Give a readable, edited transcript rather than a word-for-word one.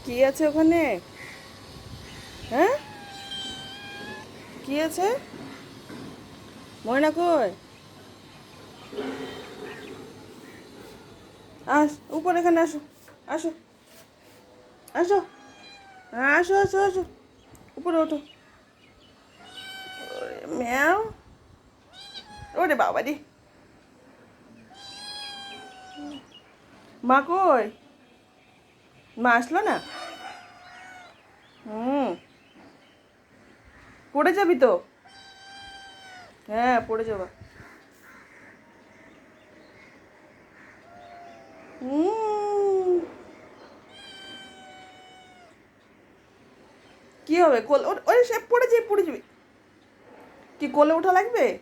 কি আছে ওখানে? হ্যাঁ, কি আছে? ময়না কই? উপরে এখানে আসো। আসো, আসো। হ্যাঁ, আসো আসো আসো। উপরে ওঠো। ম্যাও। ওরে বাবা রে। মা কই? মা আসলো না? হুম। পড়ে যাবি তো। হ্যাঁ, পড়ে যাবা। হুম। কি হবে? কোল ওরে সে পড়ে যাবি, পড়ে যাবি। কি কোলে ওঠা লাগবে?